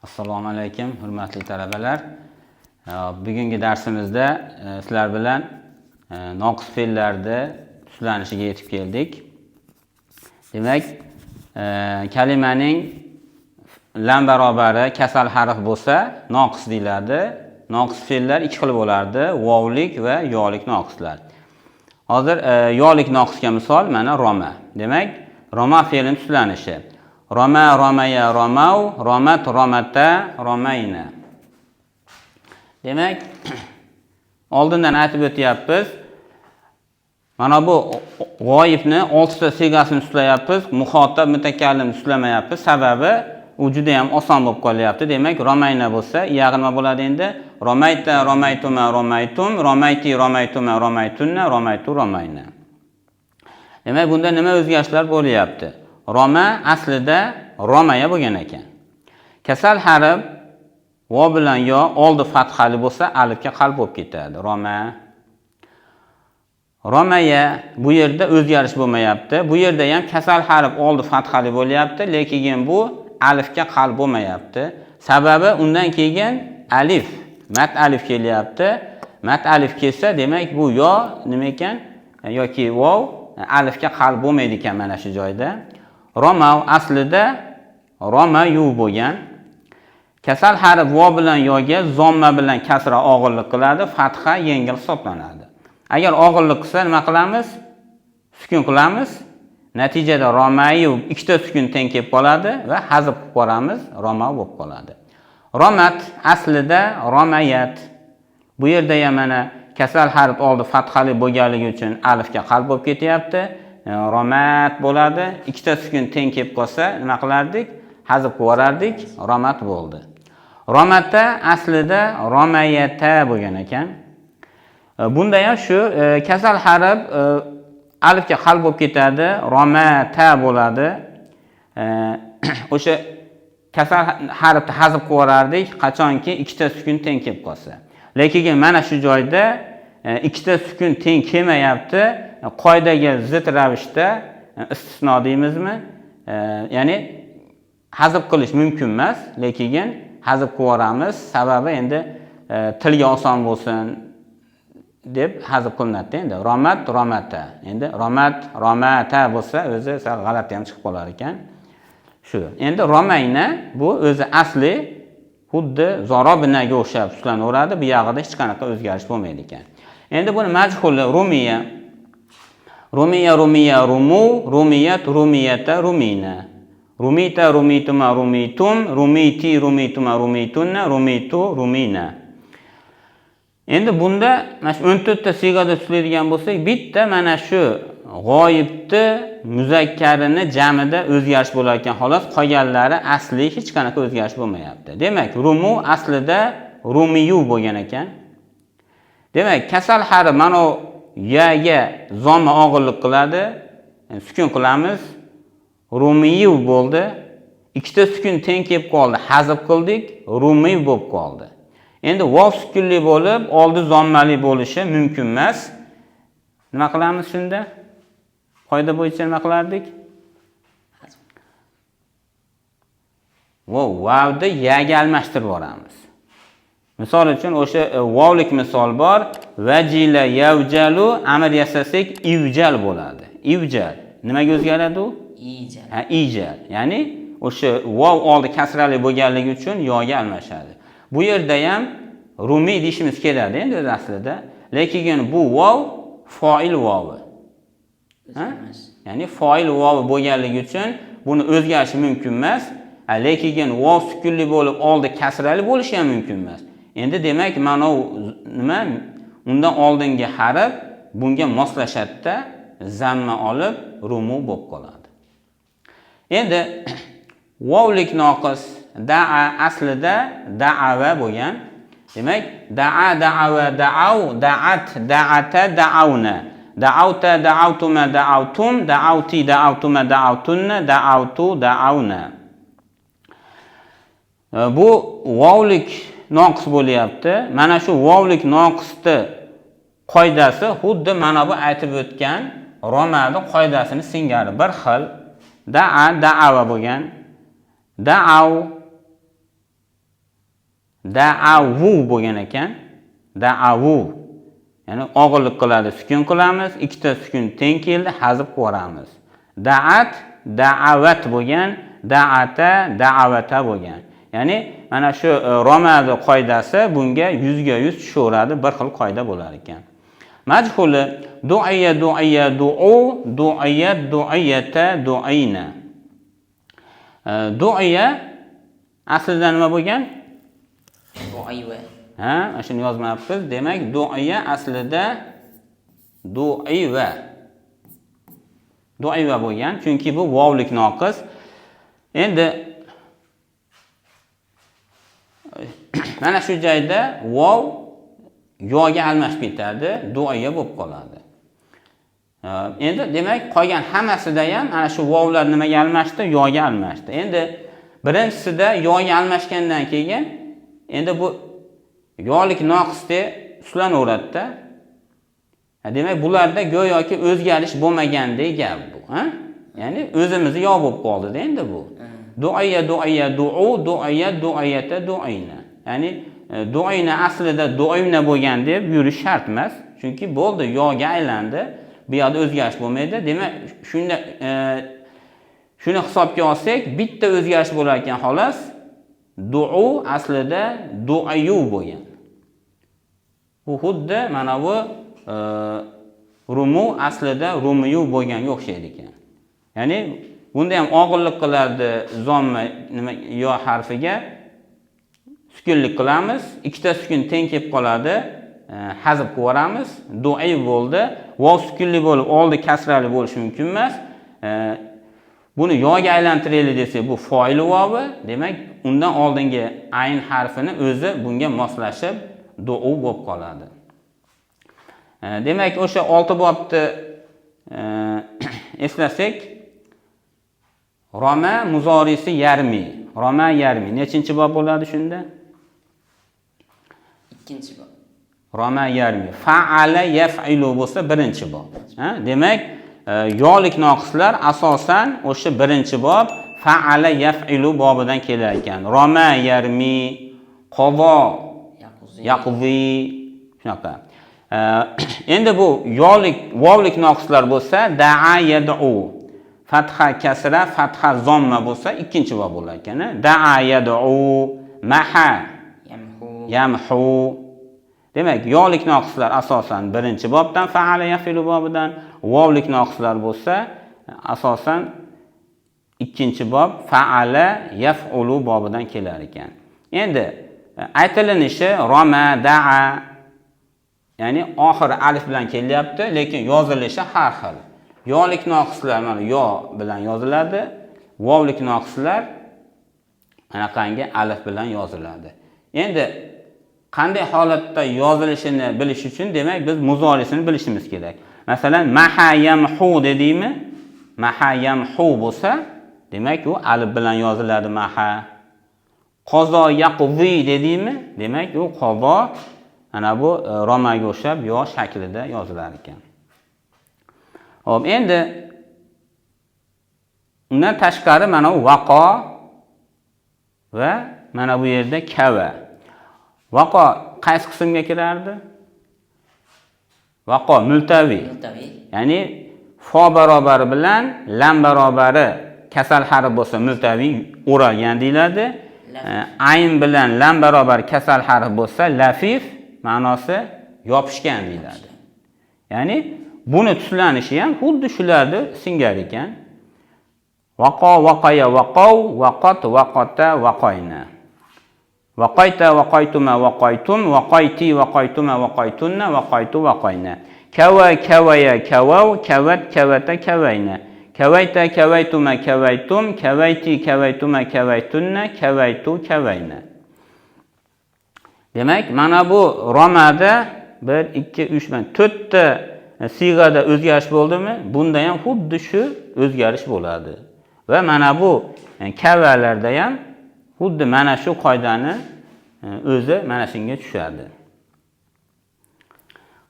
Assalomu alaykum, hurmatli talabalar. Bugungi darsimizda sizlar bilan noqis fe'llarda tuslanishiga yetib keldik. Demak, kalimaning lam barobari kasal harf bo'lsa, noqis deyiladi. Noqis fe'llar ikki xil bo'lardi: vovlik va yolik noqislar. Hozir yolik noqisga misol mana roma. Demak, roma fe'lining tuslanishi. Roma, romaya, romau, romat, romata, romayna. Demak, oldindan aytib o'tyapmiz. Mana bu g'oyibni 6 ta sigasini tuslayapmiz, muxotab mutakallim tuslamayapmiz. Sababi u juda ham oson bo'lib qolyapti. Demak, romayna bo'lsa, iyag'i nima bo'ladi endi? Romayta, romaytuma, romaytum, romayti, romaytuma, romaytunna, romaytu, romayna. Demak, bunda nima o'zgarishlar bo'lyapti? Roma aslida romaya bo'lgan ekan. Kasal harf vo bilan yo oldi fathali bo'lsa, alifga qalb bo'lib ketadi. Roma. Romaya bu yerda o'zgarish bo'lmayapti. Bu yerda ham kasal harf oldi fathali bo'lyapti, lekin bu alifga qalb bo'lmayapti. Sababi undan keyin alif, mat alif kelyapti. Mat alif kelsa, demak bu yo nima ekan? Yoki vov alifga qalb bo'lmaydi ekan mana shu joyda. Roma aslida romayu bo'lgan. Kasal harf vo bilan yoga zomma bilan kasra og'irlik qiladi, fatha yengil hisoblanadi. Agar og'irlik qilsa nima qilamiz? Sukun qilamiz. Natijada romayu ikkita sukun teng kelib qoladi va hazf qilib qo'yamiz, roma bo'lib qoladi. Romat aslida romayat. Bu yerda ham mana kasal harf oldi fathali bo'lganligi uchun alifga qalb bo'lib ketyapti. Romat bo'ladi. Ikkita sukun teng kelib qolsa nima qilardik? Hazf qilib yuborardik, romat bo'ldi. Romata aslida romayata bo'lgan ekan. Bunda ham shu kasal harf alifga qalb bo'lib ketadi, romata bo'ladi. O'sha kasal harfni hazf qilib yuborardik qachonki ikkita sukun teng kelib qolsa. Lekin mana shu joyda ikkita sukun teng kelmayapti. Qoidaga zid ravishda istisno deymizmi? Ya'ni hazf qilish mumkin emas, lekin hazf qilib yuboramiz. Sababi endi tilga oson bo'lsin deb hazf qilinadi endi. Romat, romata. Endi romat, romata bo'lsa o'zi sal g'alati ham chiqib qolar ekan. Shu. Endi romayna bu o'zi asli xuddi zorobinaga o'xshab tuslanaveradi. Bu yog'ida hech qanaqa o'zgarish bo'lmaydi ekan. Endi buni majhuli rumiya. Rumiya, rumiya, rumu, rumiyat, rumiyata, rumina. Rumita, rumituma, rumitum, rumiti, rumituma, rumitunna, rumitu, rumina. Endi bunda mana 14 ta sigada tushlaydigan bo'lsak, bitta mana shu g'oyibni muzakkarini jamida o'zgarish bo'lar ekan, xolos qolganlari asli hech qanaqa o'zgarish bo'lmayapti. Demak, rumu aslida rumiyu bo'lgan ekan. Demak, kasal harf mana yaga zomma og'irlik qiladi. Sukun qilamiz. Rumiyu bo'ldi. Ikkita sukun teng kelib qoldi. Hazf qildik. Rumiy bo'lib qoldi. Endi vov sukunli bo'lib, oldi zommali bo'lishi mumkin emas. Nima qilamiz shunda? Qoida bo'yicha nima qilardik? Vovni yaga almashtirib boramiz. Misol uchun o'sha vovlik misol bor. Vajila yavjalu amr yasasak ivjal bo'ladi. Ivjal. Nimaga o'zgaradi u? Ijal. Ijal. Ya'ni o'sha vov oldi kasrali bo'lganligi uchun yoga almashadi. Bu yerda ham rumi deyishimiz keladi endi o'z aslida. Lekin bu vov fa'il vovi. Ya'ni fa'il vovi bo'lganligi uchun buni o'zgarishi mumkin emas. Lekin vov sukunli bo'lib oldi kasrali bo'lishi ham mumkin emas. Endi demak mana nima? Undan oldingi harf bunga moslashadi-da, zamma olib rumu bo'lib qoladi. Endi vovlik noqis da'a aslida da'ava bo'lgan. Demak, da'a, da'ava, da'au, da'at, da'ata, da'auna. Da'auta, da'autuma, da'autum, da'auti, da'autuma, da'autunna, da'autu, da'auna. Bu vovlik noqis bo'lyapti. Mana shu vovlik noqisni qoidasi xuddi mana bu aytib o'tgan romani qoidasini singari bir xil. Da'a, da'ava bo'lgan. Da'au da'avu bo'lgan ekan. Da'avu. Ya'ni og'irlik qiladi, sukun qilamiz, ikkita sukun teng keldi, hazf qo'yamiz. Da'at, da'avat bo'lgan, da'ata, da'avata bo'lgan. Ya'ni mana shu romadi qoidasi bunga 100 ga 100 tushaveradi, bir xil qoida bo'lar ekan. Majhuli du'ayya du'ayya du'u, du'ayyat du'ayyata du'ayna. Du'ayya aslida nima bo'lgan? Du'ayva. Ha, mana shuni yozmayapmiz. Demak, du'ayya aslida du'ayva. Du'ayva bo'lgan, chunki bu vovlik noqis. Endi mana shu joyda vov yo'ga almashib ketadi, du'ayya bo'lib qoladi. Endi demak, qolgan hammasida ham ana shu vovlar nimaga almashdi? Yo'ga almashdi. Endi birinchisida yo'ga almashgandan keyin endi bu yo'lik noqisda uslanaveradi-da. Demak, bularda go'yoki o'zgarish bo'lmagandek gap bu, ha? Ya'ni o'zimizni yo bo'lib qoldi-da endi bu. Du'ayya du'ayya du'u, du'ayya du'ayata du'ayna. Ya'ni du'ayna aslida du'ayna bo'lgan deb yurish shart emas, chunki bo'ldi, yo'ga aylandi. Bu yerda o'zgarish bo'lmaydi. Demak, shuni hisobga olsak, bitta o'zgarish bo'lar ekan xolos. Du'u aslida du'ayu bo'lgan. Bu xuddi mana bu rumu aslida rumiyu bo'lganga o'xshaydi ekan. Ya'ni bunda ham og'irlik qilardi zomma nima yo harfiga sukunlik qilamiz. Ikkita sukun teng kelib qoladi. Hazf qilamiz. Du'ay bo'ldi. Vov sukunli bo'lib, oldi kasrali bo'lishi mumkin emas. Buni yo'ga aylantiraylik desak, bu foil vovi. Demak, undan oldingi ayn harfini o'zi bunga moslashib du'u bo'lib qoladi. Demak, o'sha 6 bobni eslasak, Roma muzorisi yarmi. Roma yarmi. Nechinchi bob bo'ladi shunda? Ikkinchi bob. Roma yarmi. Fa'ala yaf'ilu bo'lsa birinchi bob. Demak, yo'lik noqislar asosan o'sha birinchi bob fa'ala yaf'ilu bobidan kelar ekan. Roma yarmi, qavo, yaqzi shunaqa. Endi bu yo'lik, vovlik noqislar bo'lsa da'a yad'u. Fatha kasra, fatha zomma bo'lsa ikkinchi bob bo'lar ekan. Da'a yad'u, maha, yamhu. Demak, yo'lik noqislar asosan birinchi bobdan fa'ala yafilu bobidan, vovlik noqislar bo'lsa asosan ikkinchi bob fa'ala yaf'ulu bobidan kelar ekan. Endi aytilinishi roma, da'a, ya'ni oxiri alif bilan kelyapti, lekin yozilishi har xil. Yo'lik noqislar mana yo bilan yoziladi, vovlik noqislar anaqangi alif bilan yoziladi. Endi qanday holatda yozilishini bilish uchun demak biz muzorisini bilishimiz kerak. Masalan, mahayamhu dedikmi? Mahayamhu bo'lsa, demak u alif bilan yoziladi maha. Qozo yaqzi dedikmi? Demak u qozo ana bu romaga o'xshab yo shaklida yozilar ekan. Xo'p, endi undan tashqari mana u vaqo va mana bu yerda kava. Vaqo qaysi qismga kirardi? Vaqo multavi. Ya'ni fo barobari bilan lam barobari kasal harf bo'lsa multavi o'ralgan deyiladi. Ayn bilan lam barobar kasal harf bo'lsa lafif, ma'nosi yopishgan deyiladi. Ya'ni buni tuslanishi ham xuddi shularni singar ekan. Vaqo, vaqaya, vaqov, vaqot, vaqota, vaqoyna. Vaqayta, vaqaytuma, vaqaytum, vaqayti, vaqaytuma, vaqaytunna, vaqaytu, vaqayna. Kawa, kawaya, kawaw, kawat, kawata, kawayna. Kawayta, kawaytuma, kawaytum, kawayti, kawaytuma, kawaytunna, kawaytu, kawayna. Demak, mana bu romada 1, 2, 3 bilan 4 ta siyg'ada o'zgarish bo'ldimi? Bunda ham xuddi shu o'zgarish bo'ladi. Va mana bu kavalarda ham xuddi mana shu qoidani o'zi mana shunga tushadi.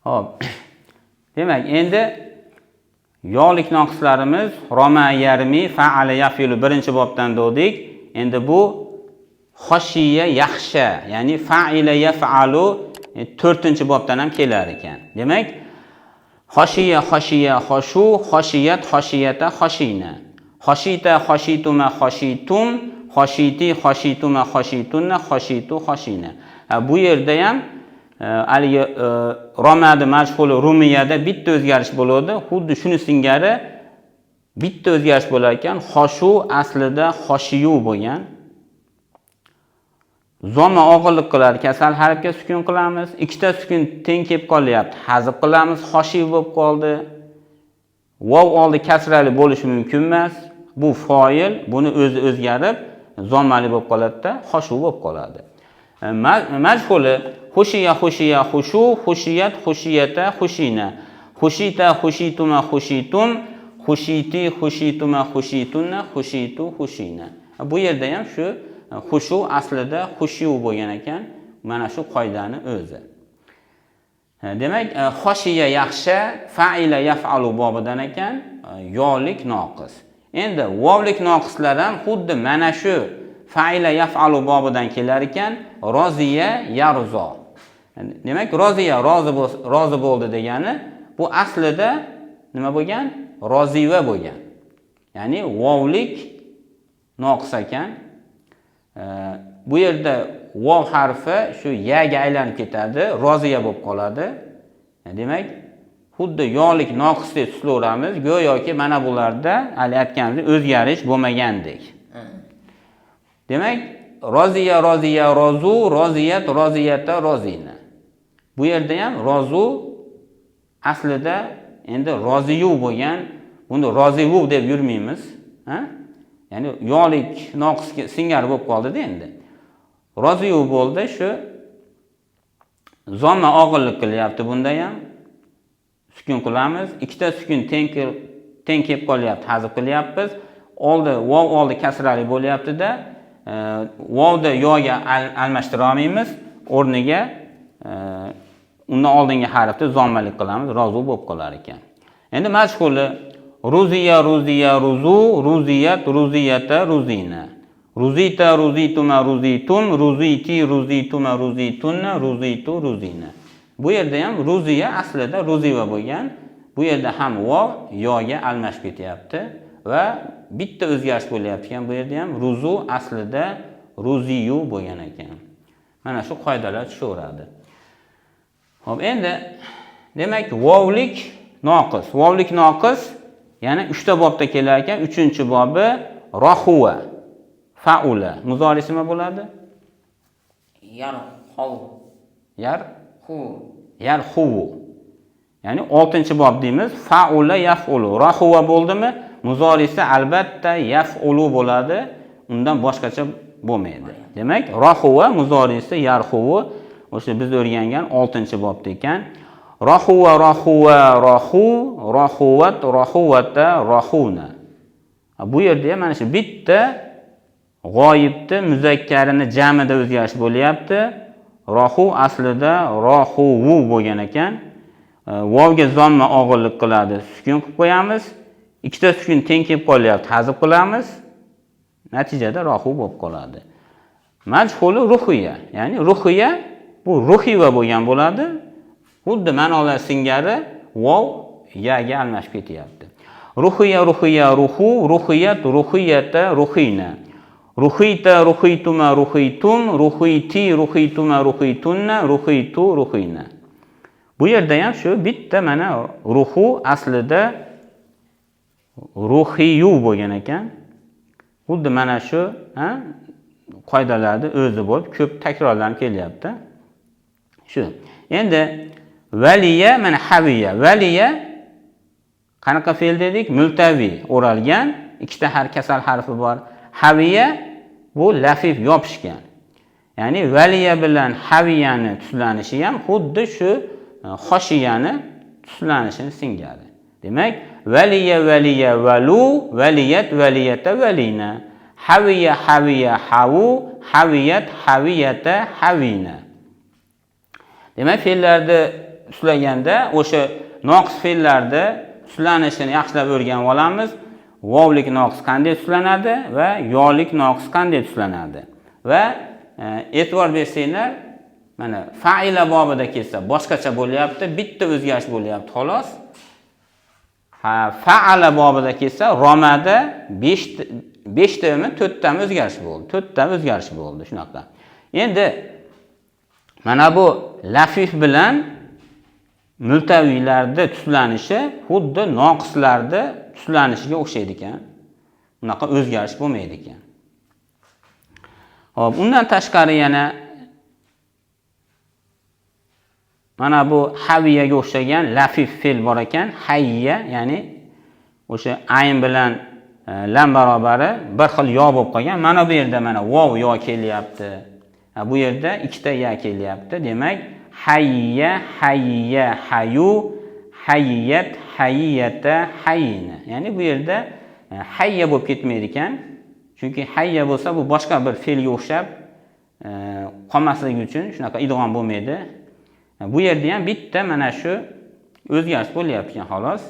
Xo'p. Demak, endi yo'lik noqislarimiz roma yarmi, fa'ala yafilu birinchi bobdan dedik. Endi bu xoshiya yaxshi, ya'ni fa'ila yaf'alu 4-bobdan ham kelar ekan. Demak, xoshiya xoshiya xoshu, xoshiyat xoshiyata xoshina. Xoshita xoshituma xoshitum, xoshiti xoshituma xoshitunna, xoshitu xoshina. Bu yerda ham haligi romadi majhuli rumiyada bitta o'zgarish bo'ladi. Xuddi shuni singari bitta o'zgarish bo'lar ekan. Xoshu aslida xoshiyu bo'lgan. Zoma og'irlik qiladi, kasal harfga sukun qilamiz. Ikkita sukun teng kelib qolyapti, hazf qilamiz, xoshiy bo'lib qoldi. Vav oldi kasrali bo'lishi mumkin emas. Bu foil, buni o'zi o'zgarib zomali bo'lib qoladi-da, xoshu bo'lib qoladi. Majhuli xushiya xushiya xushu, xushiyat xushiyata xushina. Xushita xushituma xushitum, xushiti xushituma xushitunna, xushitu xushina. Bu yerda ham shu xushu aslida xushiyu bo'lgan ekan. Mana shu qoidani o'zi. Demak, xoshiya yaxshi, fa'ila yaf'alu bobidan ekan, yolik noqis. Endi vovlik noqislar ham xuddi mana shu fa'ila yaf'alu bobidan kelar ekan, roziya yarzo. Demak, roziya rozi bo'ldi degani, bu aslida nima bo'lgan? Roziva bo'lgan. Ya'ni vovlik noqis ekan. Bu yerda vov harfi shu yaga aylanib ketadi, roziya bo'lib qoladi. Demak, xuddi yolik noqisdek tushiraveramiz, go'yoki mana bularda hali aytganimizdek o'zgarish bo'lmagandek. Demak, roziya roziya rozu, roziyat roziyata rozina. Bu yerda ham rozu aslida endi roziyu bo'lgan, buni rozivu deb yurmaymiz, ha? Ya'ni yolik noqisga singari bo'lib qoldi-da endi. Roziyu bo'ldi, shu zoma og'irlik qilyapti bunda ham. Sukun qilamiz. Ikkita sukun teng kelib qolyapti, hazf qilyapmiz. Vav oldi kasrali bo'lyapti-da, vovni yoga almashtira olmaymiz. O'rniga undan oldingi harfni zomalik qilamiz, rozu bo'lib qolar ekan. Endi majhuli ruziya ruziya ruzu, ruziyat ruziyata ruzina. Ruzita ruzituma ruzitum, ruziti ruzituma ruzitunna, ruzitu ruzina. Bu yerda ham ruziya aslida ruziva bo'lgan. Bu yerda ham vav yoga almashib ketyapti va bitta o'zgarish bo'lyapti ekan. Bu yerda ham ruzu aslida ruziyu bo'lgan ekan. Mana shu qoidalar tushaveradi. Xo'p, endi demak vovlik noqis. Vovlik noqis yana 3ta bobda kelar ekan. 3-bobi rohuva. Faula. Muzorisi nima bo'ladi? Yarhu. Ya'ni 6-bob deymiz. Faula yaf'ulu. Rohuva bo'ldimi? Muzorisi albatta yaf'ulu bo'ladi. Undan boshqacha bo'lmaydi. Demak, rohuva muzorisi yarhu. O'sha biz o'rgangan 6-bobda ekan. Rohuva rohuva rohu, rohuvat rohuvata rohuna. Bu yerda ham mana shu bitta g'oyibni muzakkarini jamida o'zgarish bo'lyapti. Rohu aslida rohuvu bo'lgan ekan. Vovga zomma og'irlik qiladi, sukun qilib qo'yamiz. Ikkita sukun teng kelib qolyapti, hazf qilamiz. Natijada rohu bo'lib qoladi. Majhuli ruhiya, ya'ni ruhiya bu ruhiva bo'lgan bo'ladi. Xuddi ma'nolar singari vov yaga almashib ketyapti. Ruhiya ruhiya ruhu, ruhiyat ruhiyata ruhina. Ruhita ruhituma ruhitum, ruhiti ruhituma ruhitunna, ruhitu ruhina. Bu yerda ham shu bitta mana ruhu aslida ruhiyu bo'lgan ekan. Xuddi mana shu qoidalarni o'zi bo'lib ko'p takrorlanib kelyapti. Shu. Endi valiya mana haviya. Valiya qanaqa fe'l dedik? Multavi, o'ralgan, ikkita kasal harfi bor. Haviya bu lafif yopishgan. Ya'ni valiya bilan haviyani tuslanishi ham xuddi shu xoshiyani tuslanishini singari. Demak, valiya valiya valu, valiyat valiyata valina. Haviya haviya havu, haviyat haviyata havina. Demak, fe'llarni tuslaganda o'sha noqis fe'llarni tuslanishini yaxshilab o'rganib olamiz. Vovlik noqis qanday tuslanadi va yolik noqis qanday tuslanadi. va e'tibor bersanglar, mana fa'ila bobida kelsa boshqacha bo'lyapti, bitta o'zgarish bo'lyapti xolos. Fa'ala bobida kelsa romada 5 tami 4 tami o'zgarish bo'ldi. 4 tami o'zgarish bo'ldi shunaqa. Endi mana bu lafif bilan multaviylarda tuslanishi xuddi noqislarda tuslanishiga o'xshaydi ekan. Bunaqa o'zgarish bo'lmaydi ekan. Xo'p, undan tashqari yana mana bu haviyaga o'xshagan lafif fe'l bor ekan. Hayya, ya'ni o'sha ayn bilan lam barobari bir xil yo bo'lib qolgan. Mana bu yerda mana vov yo kelyapti. Bu yerda ikkita ya kelyapti. Demak, hayya, hayya, hayu, hayyat, hayyata, hayina. Ya'ni bu yerda hayya bo'lib ketmaydi ekan. Chunki hayya bo'lsa bu boshqa bir fe'lga o'xshab qolmasligi uchun shunaqa idg'om bo'lmaydi. Bu yerda ham bitta mana shu o'zgarish bo'lyapti ekan xolos.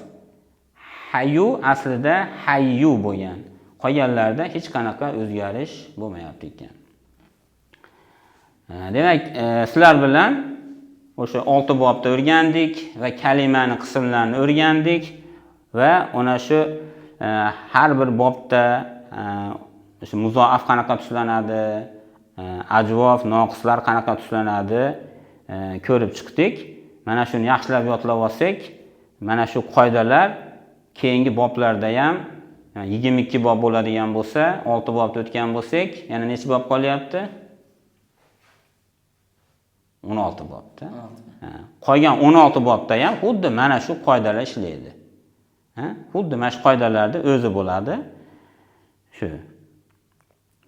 Hayu aslida hayyu bo'lgan. Qolganlarda hech qanaqa o'zgarish bo'lmayapti ekan. Demak, sizlar bilan o'sha 6 bobda o'rgandik va kalimani qismlarini o'rgandik va ona shu har bir bobda o'sha muzoaf qanaqa tuslanadi, ajvof, noqislar qanaqa tuslanadi ko'rib chiqdik. Mana shuni yaxshilab yodlab olsak, mana shu qoidalar keyingi boblarda ham 22 bob bo'ladigan bo'lsa, 6 bobda o'tgan bo'lsak, yana necha bob qolyapti? 16 bobda. Qolgan 16 bobda ham xuddi mana shu qoidalar ishlaydi. Xuddi mana shu qoidalarda o'zi bo'ladi. Shu.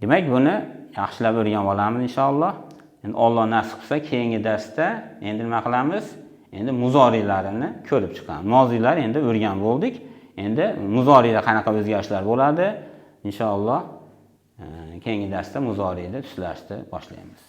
Demak, buni yaxshilab o'rganib olamiz inshaalloh. Endi Alloh nasib qilsa, keyingi darsda endi nima qilamiz? Endi muzorilarini ko'rib chiqamiz. Mozilar endi o'rganib bo'ldik. Endi muzoriyda qanaqa o'zgarishlar bo'ladi? Inshaalloh keyingi darsda muzoriyda tuslashni boshlaymiz.